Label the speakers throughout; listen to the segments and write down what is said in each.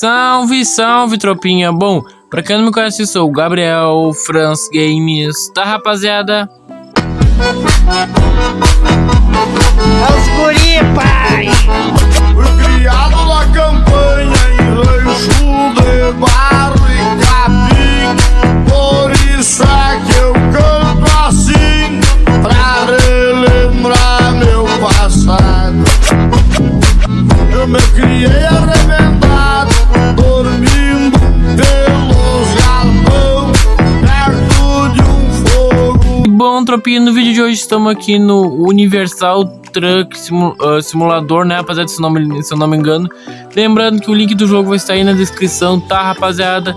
Speaker 1: Salve, salve, tropinha. Bom, pra quem não me conhece, sou o Gabriel France Games, tá, rapaziada?
Speaker 2: É os guri, pai!
Speaker 3: Fui criado na campanha em rancho de barro e capim. Por isso é que eu canto assim, pra relembrar meu passado. Eu me criei arrebentado, dormindo pelos galpão, perto de um fogo.
Speaker 1: Bom, tropinha, no vídeo de hoje estamos aqui no Universal Truck Simulador, né, rapaziada, se eu não me engano. Lembrando que o link do jogo vai estar aí na descrição, tá, rapaziada?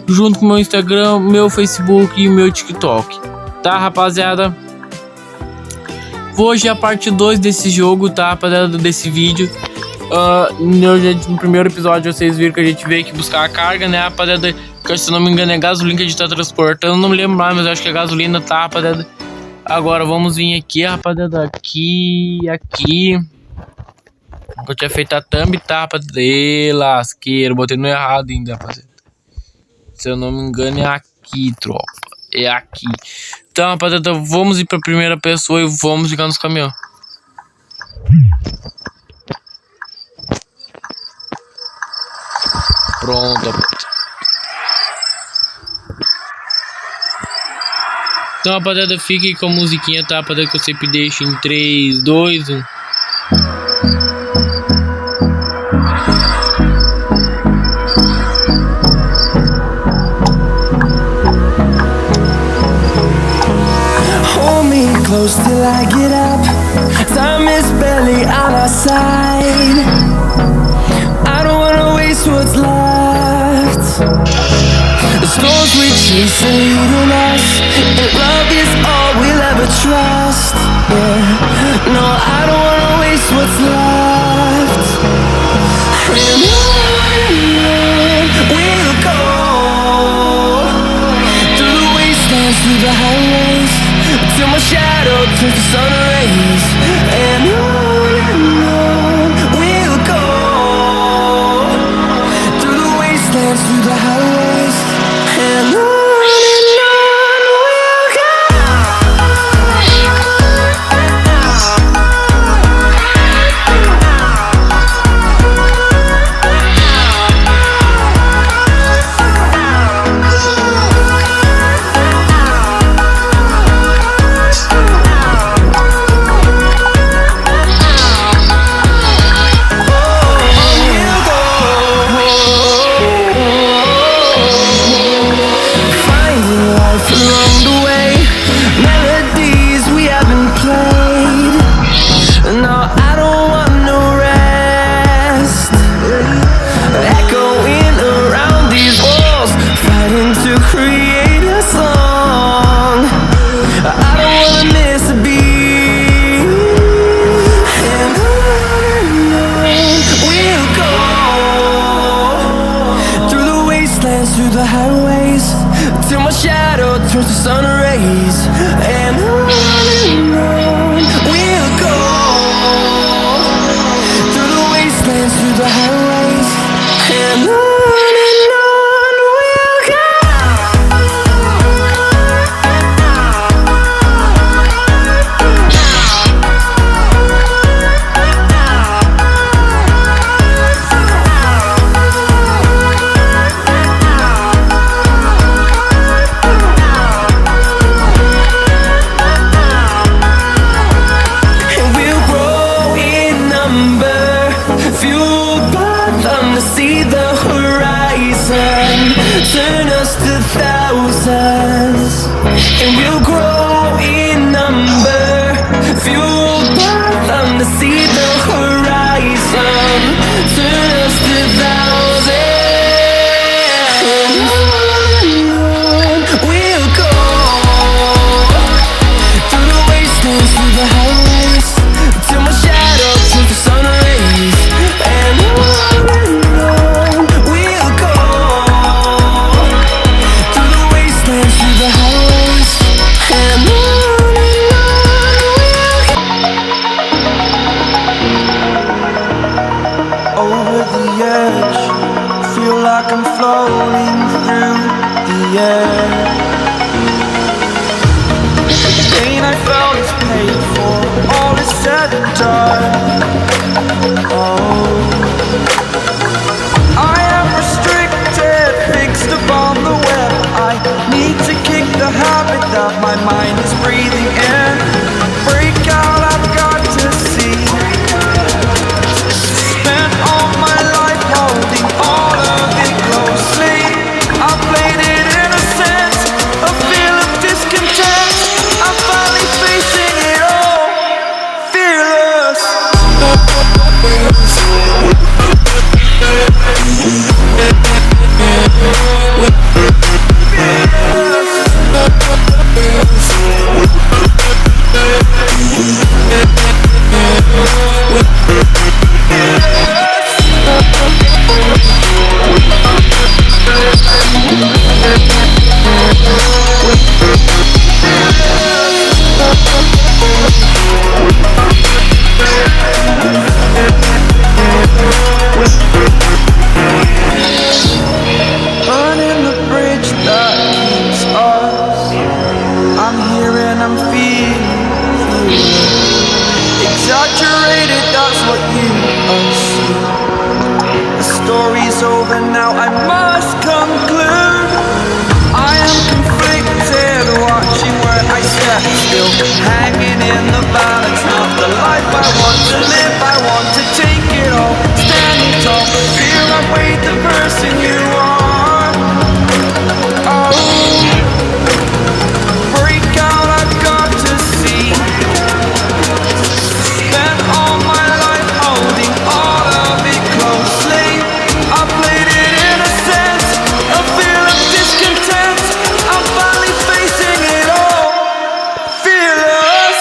Speaker 1: Junto com o meu Instagram, meu Facebook e meu TikTok, tá, rapaziada? Hoje é a parte 2 desse jogo, tá, rapaziada, desse vídeo. No primeiro episódio vocês viram que a gente veio aqui buscar a carga, né, rapaziada? Que se não me engano é gasolina que a gente tá transportando. Não me lembro mais, mas eu acho que é gasolina, tá, rapaziada? Agora vamos vir aqui, rapaziada. Aqui. Eu tinha feito a thumb, tá, rapaziada? E lasqueiro, botei no errado ainda, rapaziada. Se eu não me engano é aqui, tropa. É aqui. Então, rapaziada, vamos ir pra primeira pessoa e vamos ligar nos caminhões. Pronto, rapaziada. Então, rapaziada, fique com a musiquinha, tá, rapaziada, que eu sempre deixo em 3, 2, 1.
Speaker 4: Hold me close till I get up. Time is barely on our side. I don't wanna waste what's left. The storms we chase are leading us, and love is all we'll ever trust. Yeah, no, I don't wanna waste what's left. And on we'll go, through the wastelands, through the highways, till my shadow turns to sun rays. And on we'll go, through the wastelands, through the highways, and on we'll go. Through the highways, till my shadow turns to sun rays. And on we'll go, through the wastelands, through the highways, and on we'll go. See the horizon, turn us to thousands, and we'll grow in number, fueled by them to see the horizon, turn us to thousands, and on we'll go, through the wastelands, through the highways, till my shadow turns to sun rays, and on we'll go, through the wastelands, through the highways, and on we'll go. like I'm floating through the air. The pain I felt is paid for, all is said and done. Oh, I am restricted, fixed upon the web. I need to kick the habit that my mind is breathing in. Break out, I've got to see. Spent all my life holding all of it closely. I played it innocent, a feel of discontent. I'm finally facing it all, fearless. Burning the bridge that keeps us. I'm here and I'm feeling exaggerated, that's what you assume. The story's over now, I must conclude. I am conflicted, watching where I step still, hanging in the balance. Not the life I want to live, I want to take it all. Standing tall, fear I weighed the person you are. Oh, break out, I've got to see. Spent all my life holding all of it closely. I played it innocent, a feel of discontent. I'm finally facing it all, fearless.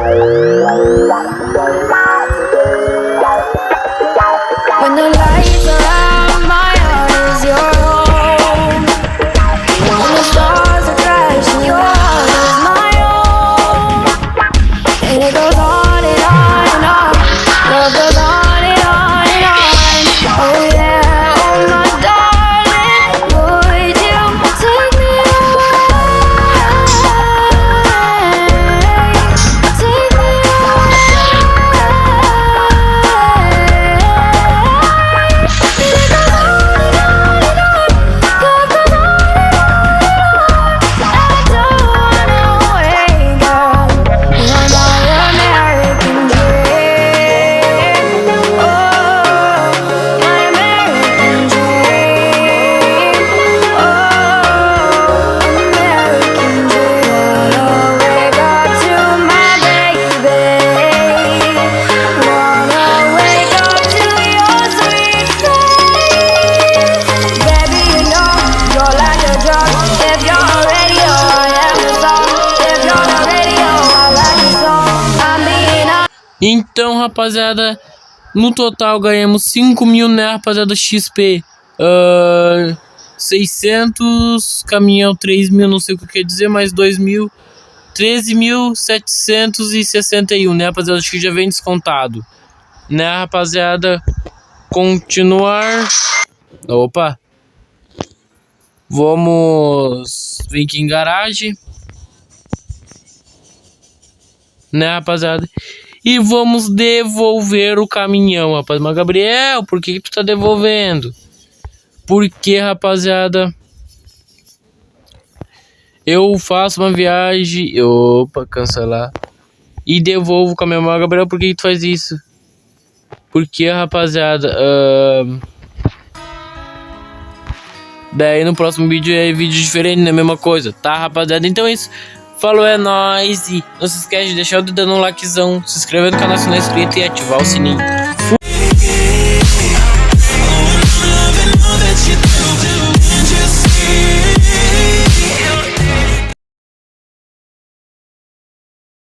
Speaker 5: When the lights around my heart is your home. When the stars are crashing, your heart is my own. And it goes on and on and on. Love goes on and on and on. Oh yeah, oh my darling, would you take me away? Take me
Speaker 1: Então, rapaziada, no total ganhamos 5.000, né, rapaziada, XP. 600, caminhão 3.000, não sei o que quer dizer, mais 2.000, 13.761, né, rapaziada, acho que já vem descontado, né, rapaziada. Continuar. Opa. Vamos vir aqui em garagem, né, rapaziada. E vamos devolver o caminhão, rapaz. Mas, Gabriel, por que tu tá devolvendo? Porque, rapaziada, eu faço uma viagem... Opa, cancelar. E devolvo o caminhão. Mas, Gabriel, por que tu faz isso? Porque, rapaziada... Daí no próximo vídeo é vídeo diferente, não é a mesma coisa, tá, rapaziada? Então é isso. Falou, é nóis. E não se esquece de deixar o dedo no likezão, se inscrever no canal se não é inscrito e ativar o sininho.